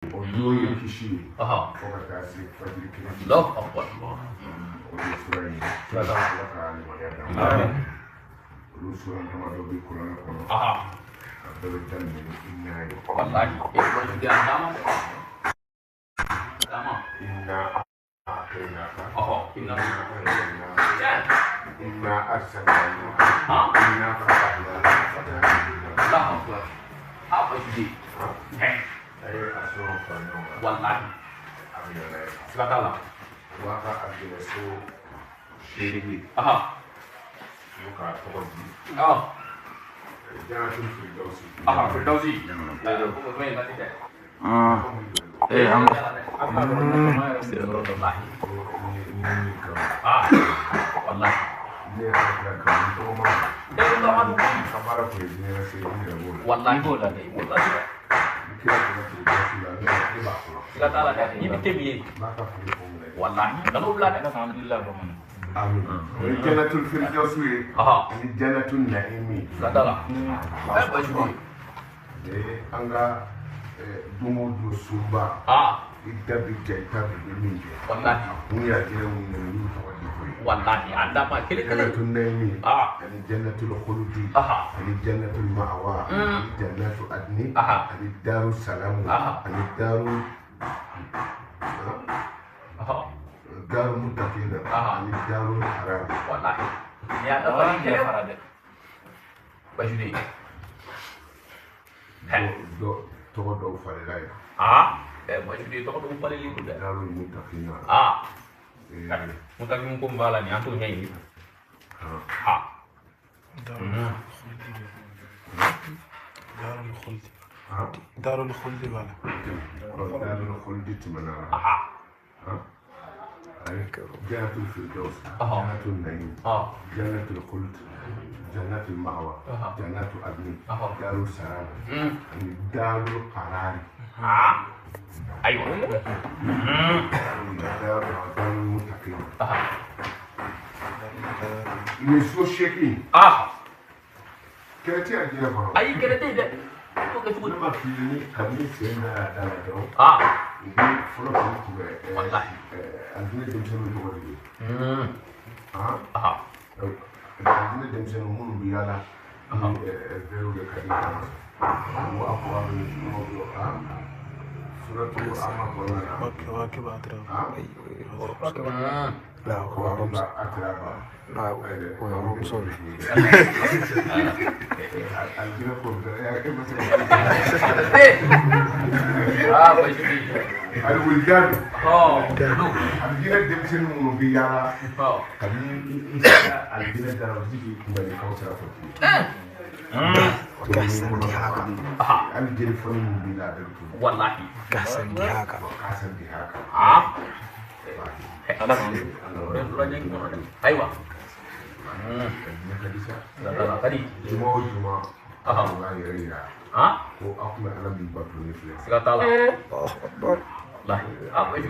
Ojo Kishi. Aha. Fogatasi Fajr Kishi. Allahu Akbar. Ojo Surai. Amin. Rusulan Hamado bi Quran kono. Aha. Abdul Tanmi inna. Wallahi. Ibu juga sama. Sama. Inna. Oh, inna. Inna arsalna. Ha? Inna fatahna. Allahu Akbar. Apa itu? Ayo asal fano. Wallahi. Amina. Silakan. Waka abdul so shiri. Aha. Muka tokoji. Oh. Jangan Firdausi. Aha, Firdausi. Bukan main tadi deh. Wallahi. Ah. Wallahi. Wallahi bola deh. Wallahi. Silakan deh. Ini TV. Wallahi. Kalau belah deh. Alhamdulillah bang. Amin. Jannatul Firdausi. Aha. Ini Jannatul Naimi. Silakan. Baju. Anga dumo do sumba. Ah. Idabi jaita bi minje. Wallahi. Ni ya jere mun ni to wadi ko. Wallahi. Anda mah kili kili. Jannatul Naimi. Ah. Ani Jannatul Khuludi. Aha. Ani Jannatul Ma'wa. Ani Jannatul Adni. Aha. Ani Darus Salam. Aha. Ani Darul Aha. Darul Muttaqin. Aha. Ani Darul Haram. Wallahi. Ini ada paling kira farade. Baju ni. To do falilai. Ah. Baju ni tu kalau paling libu dah. Darul Muttaqin. Ah. Mutaki mkumbala ni antu nyai. Ha. Darul Khuld. Ha. Darul Khuld bala. Darul Khuldi timana. Aha. Jannatul Firdaus. Aha. Jannatul Naim. Ah. Jannatul Khuld. Jannatul Ma'wa. Aha. Jannatul Adni. Aha. Darul Salam. Hmm. Darul Qarar. Ah. Ayo. Darul Muttaqin. Aha. Ni so sheki. Ah. Kereti ajira kono. Ayi kira tidak. Tu ke tu. Ma fini kami senda dala do. Ah. Ini fulo ko ko. Wallahi. Aldine demsenu ko wadi. Hmm. Ah. Aha. Aldine demsenu mun bi yala. Veru de kadi. Wa aqwa min mawdu. Suratul Amma qulna. واكب أطراف. لا Wa rumba atraba. لا ويروم صوبي. Aldine ko ya ke masaka. Ah, baju ni. Al wildan. Oh. Aldine demsenu mun bi yala. Oh. Kami aldine dara wadi ko ngani kawsara ko. Kasan di haka. Aha. Al jeri foni mun bi la da ko. Wallahi. Kasan di haka. Kasan di haka. Ah. Ada kan? Ayo. Tadi. Juma. Aha. Wa yariya. Ah. Ko akuma ala bi batlu ni fle. Silakan. الله أكبر. Lah. Apa itu?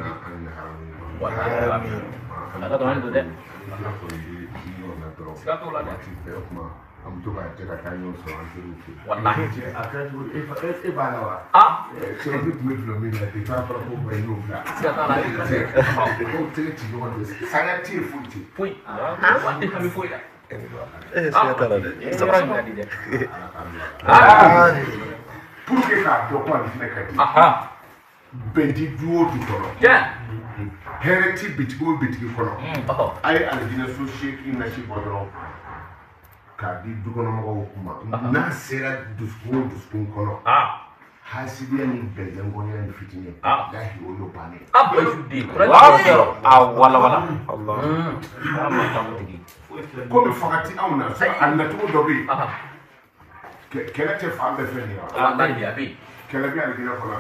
Wallahi. آمين. Ada kan tu deh. Silakan. Silakan lah deh. Am to ba jega kanyo so an turu ki. Wallahi. Akan e ba la wa. Ah. So bi me flo mi la ti fa pro ko ba no bla. Silakan lah. Ko te ti no wa. Sanga ti futi. Fui. Wanti kami fui dah. سيادة Seorang tadi deh. Pour que ka to ko ni ka ti. Aha. Bendi duo du kono. Jan. Hereti bitgo bitgi kono. Oh. Ay aljina so sheki na shi bodro. Ka di dukono mo kuma. Na sera duskun kono. Ah. Hasidiya ni bejangonya ni fitine. Ah. Lahi o yo pane. Apa itu di? ولا الله Ko mi fakati awna so annatu dobi. Aha. Kele te fa be feni wa. Wallahi dia bi. Kele bi aljina kono.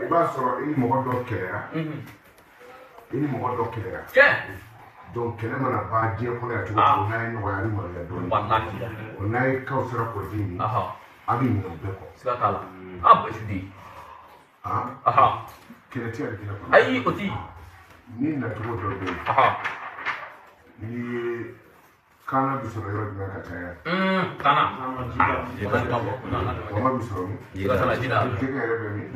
Ba soro ini mo do kelera. Ini mo do kelera. Jan. Donc kele mana ba je kono ya tuko na ni wa ni mo ya do. Wallahi. Onai kausara ko dini. Aha. Abi mo be ko. Silakan. Apa itu di? Ah. Aha. Kele te aljina kono. Ayi oti. Ni na tuko do be. Aha. Ni kana bi sɔrɔ yɔrɔ jumɛn ka caya kana mama bi sɔrɔ min jɛgɛ yɛrɛ bɛ min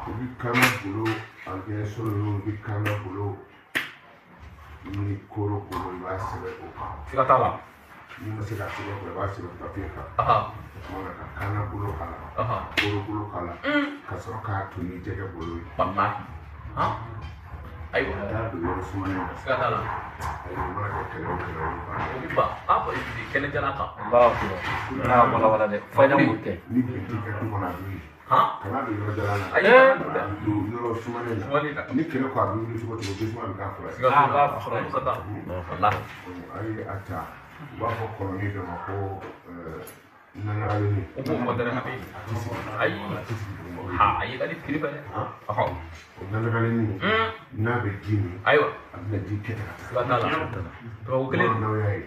o bi kana bolo a bɛ sɔrɔ yɔrɔ bi kana bolo ni koro bolo i b'a sɛbɛn o kan siga t'a la ni ma se ka sɛbɛn o kan i b'a sɛbɛn papiye kan tuma ka kana bolo k'a la koro bolo k'a la ka sɔrɔ k'a to ni jɛgɛ bolo ye ayiwa taa don yɔrɔ sumalen na siga t'a la ayiwa mana kɛ kɛlɛ o kɛlɛ o b'a o bi ban kɛnɛ jala kan wala wala dɛ fayda mo tɛ ni bin t'i ka du kɔnɔ a bɛ wuli kana don yɔrɔ jalan na don yɔrɔ sumalen na ni kɛlɛ ko a bɛ wuli cogo cogo bisima bɛ k'a fura ye a ye a ta u b'a fɔ kɔnɔni dɔ ma ko nanaraleni o b'o fɔ dɛrɛ habi ayi a ye ka di kiri fɛ dɛ o nanaraleni n'a bɛ ji min ayiwa a bɛna ji kɛ ka siga t'a la tubabu kelen n'aw y'a ye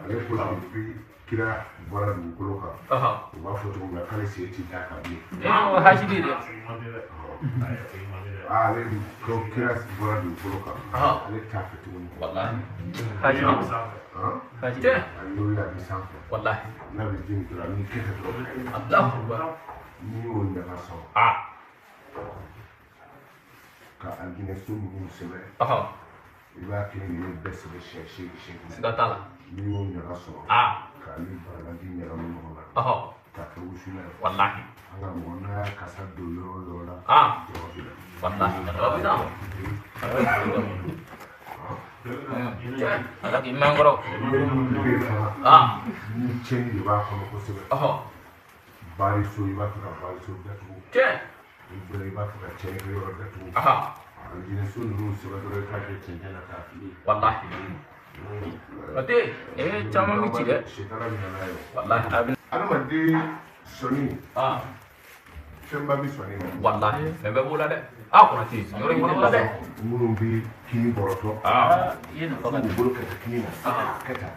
ale ko bi kira bɔra dugukolo kan u b'a fɔ cogo min na k'ale sen ti da ka bilen hasidi dɛ ale ko kira bɔra dugukolo kan ale t'a fɛ tuguni wallahi hasidi a y'o y'a di sanfɛ wallahi n'a bɛ ji min dɔrɔn ni kɛtɛ dɔrɔn Allahu akbar n'i y'o ɲaga sɔrɔ ka aljinɛ so ninnu sɛbɛn i b'a kelen ninnu bɛɛ sɛbɛn siɲɛ seegin siga t'a la n'i y'o ɲaga sɔrɔ k'ale baralaji ɲagami ɲɔgɔn na k'a kɛ wusula ye wallahi an ka mɔgɔ n'a y'a kasa don yɔrɔ o yɔrɔ la jɔyɔrɔ bɛ na wallahi jɔyɔrɔ bɛ na ala k'i mɛn kɔrɔ ni cɛnni de b'a kɔnɔ kosɛbɛ bari so i b'a fɛ ka bari so datugu i b'a fɛ ka cɛnni kɛ yɔrɔ datugu aljinɛ so ninnu sɛbɛn dɔrɔn i k'a kɛ cɛncɛn na k'a fili wallahi ate caman bɛ ci dɛ sitara bɛ na n'a ye wallahi adamaden sɔnni fɛnba bɛ sɔnni na wallahi fɛn bɛɛ b'o la dɛ kɔnɔ tɛ yɔrɔ in kɔnɔ la dɛ minnu bɛ kini bɔrɔtɔ k'u bolo kɛta kini na kɛta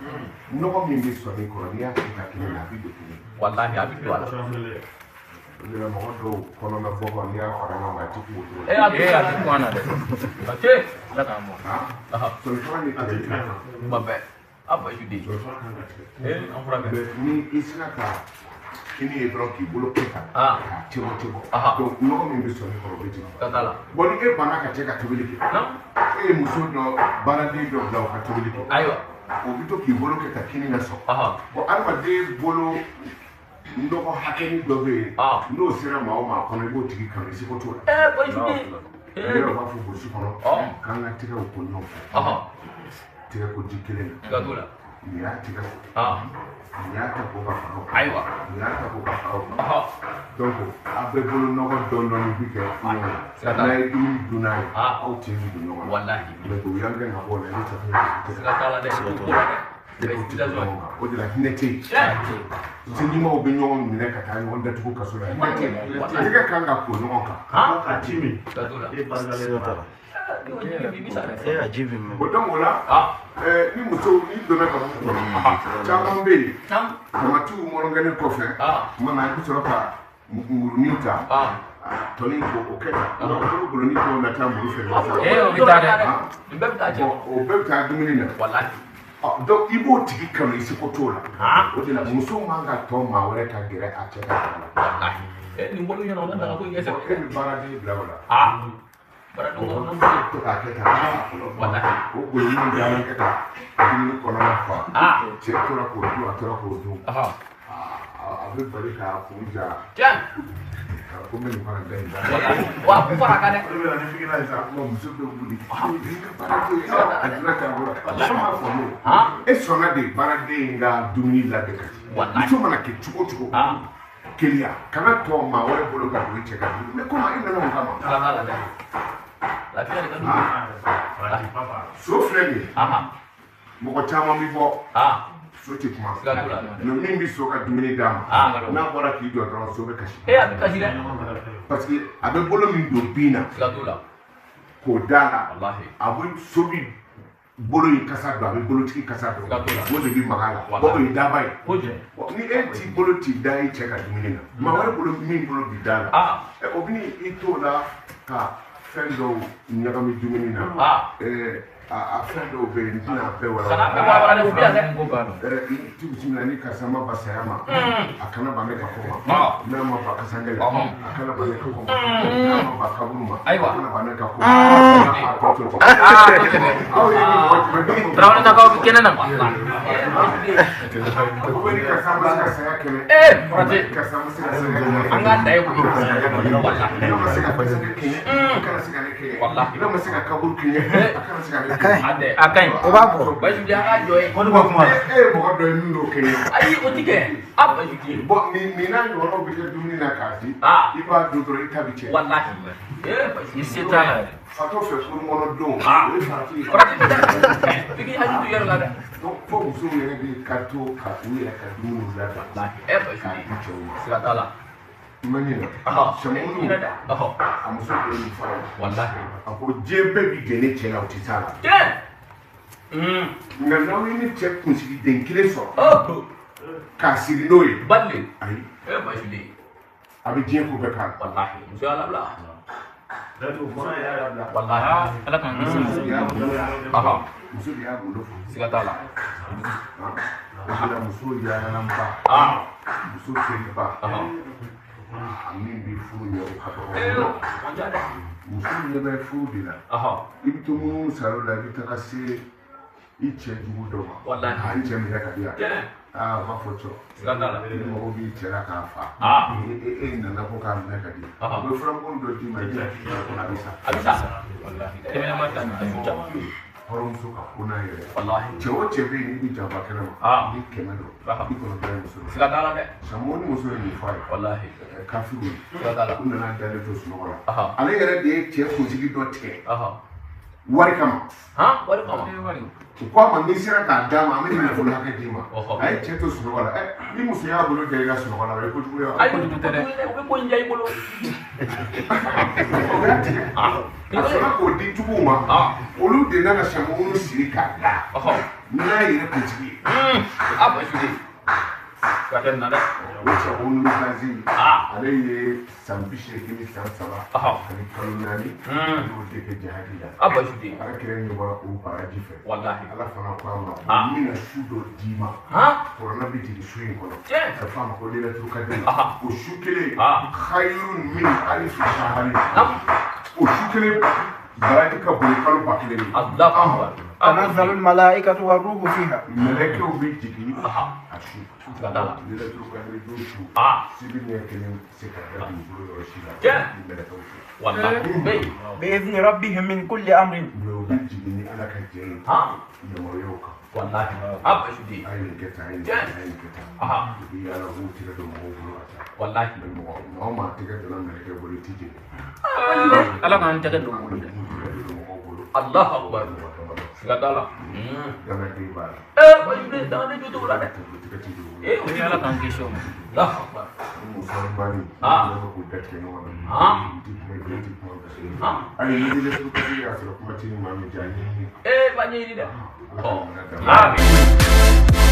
nɔgɔ min bɛ sɔnni kɔrɔ n'i y'a kɛta kini na a bɛ don kini wallahi a bɛ don a la o de la mɔgɔ dɔw kɔnɔna bɔ kɔ n'i y'a fara ɲɔgɔn kan a tɛ k'o to a tɛ kun na dɛ ate ala k'an mɔ sɔrɔfana ni tigɛ tigɛ kuma bɛɛ a ba ju de sɔrɔfana kan ka tigɛ an fura bɛɛ ni i sera ka kini ye dɔrɔn k'i bolo kɛta k'a cɛbɔ donc nɔgɔ min bɛ sɔnni kɔrɔ o bɛ jigin ka t'a la bon ni e banna ka cɛ ka tobili kɛ e ye muso dɔ baaraden dɔ bila o ka tobili kɛ ayiwa o bɛ to k'i bolo kɛ ka kini na sɔn bon adamaden bolo nɔgɔ hakɛni dɔ bɛ yen n'o sera maa o maa kɔnɔ i b'o tigi kanu i seko t'o la yɛrɛ b'a fɔ burusi kɔnɔ k'an ka tɛgɛw ko ɲɔgɔn fɛ tɛgɛ ko ji kelen na nin y'a tɛgɛ ko nin y'a ta ko ka fara o kan nin y'a ta ko ka fara o kan donc a bɛɛ bolo nɔgɔ dɔɔni dɔɔni bi kɛ ɲɔgɔn na n'a ye dumuni dun n'a ye aw tin bɛ don ɲɔgɔn na mais o y'an gɛn ka bɔ o la i bɛ safunɛ o de la hinɛ tɛ yen sinjimaw bɛ ɲɔgɔn minɛ ka taa ɲɔgɔn datugu kaso la hinɛ tɛ yen tɛgɛ kan ka ko ɲɔgɔn kan a ti min o donc o la ni muso ni donna ka caman bɛ yen tamatiw mɔlɔnkɛlen kɔfɛ tuma na i bɛ sɔrɔ ka murunin ta tɔni ko o kɛ tan o bolonin dɔw na taa muru feere o bɛ taa dɛ nin bɛɛ bɛ taa jɛ o bɛɛ bɛ taa dumuni na donc i b'o tigi kanu i seko t'o la o de la muso man ka tɔ maa wɛrɛ ka gɛrɛ a cɛ ka la nin bolo ɲɛna o la ko ɲɛsɛ e bɛ baaraden bila o la baaraden to k'a kɛ tan o bolonin dilan kɛ tan dumuni kɔnɔna fa cɛ tora k'o dun a tora k'o dun a bɛ bali k'a kun ja ko n bɛ nin fana da in da wa a kun fara kan dɛ o de bɛ na ni fikira ye sa muso bɛ wuli i ka baaraden a donna k'a bolo a ma fɔ n'o e sɔnna de baaraden in ka dumuni labɛn ka di muso mana kɛ cogo o cogo keleya kana tɔ maa wɛrɛ bolo ka don i cɛ ka dumuni mais comment i nana o kama so filɛ nin ye mɔgɔ caman bɛ bɔ so tɛ kuma mais min bɛ so ka dumuni d'a ma n'a bɔra k'i jɔ dɔrɔn so bɛ kasi a bɛ kasi dɛ parce que a bɛ bolo min don bin na k'o d'a la a bɛ so bi bolo in kasa don a bɛ bolotigi kasa don o de bɛ maga la o ye daba ye ni e t'i bolo t'i da i cɛ ka dumuni na maa wɛrɛ bolo min bolo bi da la o bɛ i t'o la ka fɛn dɔw ɲagami dumuni na afendo be ndina pe wala kana be wala ne ubi ane ti bismillah kasama basayama akana ba me ka koma na ma ba kasangale akana ba me ka koma na ma ba kabuma akana ba me ka koma trawana na ka kenana ko ni kasama saya kene prate kasama saya anga dai ko wallahi ina masika kabul kinye akana sika akai obako ba ju ja joy ko ba kuma mo do ndo kinye ayi o tike abba ju bo ni na yo no bi dumni na kasi iba do do itabiche wallahi isitana fato fe ko mo no do prate tigi haji tu yar la da fo muso yɛrɛ bi ka to ka u yɛrɛ ka dumuni bila ba ju sila tala imagine sɛmunu a muso bɛ nin fara wallahi a ko diɲɛ bɛɛ bi gɛnɛ cɛ la o tɛ t'a la nka n'aw ye ni cɛ kunsigi den kelen sɔrɔ k'a siri n'o ye balle ayi ba ju de a bɛ diɲɛ ko bɛɛ k'a la wallahi muso ala bla wallahi ala kan kisi muso de y'a bolo fo sila tala muso yalanba muso teriba min bɛ furu ɲɛ o ka dɔgɔ muso ɲɛ bɛ furu de la i bɛ to minnu sara la i bɛ taga se i cɛ jugu dɔ ma wallahi n cɛ minɛ ka di yan ma fɔ cɔ sila tala ni mɔgɔ b'i cɛ la k'a fa e nana ko k'a minɛ ka di u bɛ furankolo dɔ d'i ma i bɛ a bɛ sa wallahi tɛmɛna ma ta hɔrɔnmuso ka ko n'a yɛrɛ wallahi cɛ o cɛ bɛ yen n'i bɛ janfa kɛnɛ ma ni kɛmɛ don i kɔnɔ bɛɛ ye muso don sila tala dɛ samɔ ni muso ye nin fɔ a ye wallahi kafiru sila tala u nana dalen to sunɔgɔ la ale yɛrɛ de ye cɛ kunsigi dɔ tigɛ wari kama wari kama u ko a ma n'i sera k'a d'a ma an bɛ nin nafolo hakɛ d'i ma a ye cɛ to sunɔgɔ la ni muso y'a bolo kɛ i ka sunɔgɔ la o ye kojugu ye wa ayi kojugu tɛ dɛ u bɛ ko in ja i bolo o y'a tigɛ a sɔnna k'o di juguw ma olu de nana samɔgɔw siri k'a da n'a yɛrɛ kunsigi ye ba ju de ka kɛ na dɛ o cɛ o nukazi ale ye san 80 ni san 3 ani kalo 4 n'o de kɛ jihadi la ba ju de ala kɛra ɲɛ bɔra o baraji fɛ wallahi ala fana ko a ma n bɛna su dɔ d'i ma kɔrɔna bɛ jigin su in kɔnɔ ka fɔ a ma ko lelatul kadiri o su kelen khayrun min alfi shahrin o su kelen baraji ka bon kalo 1000 Allahu akbar تنزل الملائكة والروح فيها mɛlɛkɛw bɛ jigin a su Kadala. lelatul kadiri don su sibi ɲɛ kelen se ka kɛ dugukolo yɔrɔ si la ni mɛlɛkɛw fɛ wallahi بإذن ربهم من كل أمر mɛ o bɛ jigin ni ala ka jɛ ye yamaruyaw kan wallahi ba ju de a ye nin kɛ tan a ye nin kɛ tan a ye nin kɛ tan u bɛ yaala k'u tigɛ don mɔgɔw bolo ka taa wallahi mɔgɔ maa tɛgɛ donna mɛlɛkɛ bolo i tɛ jeni ala kan tɛgɛ don bolo dɛ Allahu akbar sila tala ganaden b'a la ba ju de dan ne ju to la dɛ tɛgɛ tɛ don ni ala kan kisi o ma Allahu akbar musamman ne ko da ke nuna ti kuma da ti kuma da ai ni da su kudi ya sura kuma tin ma mi jani ba ni da amin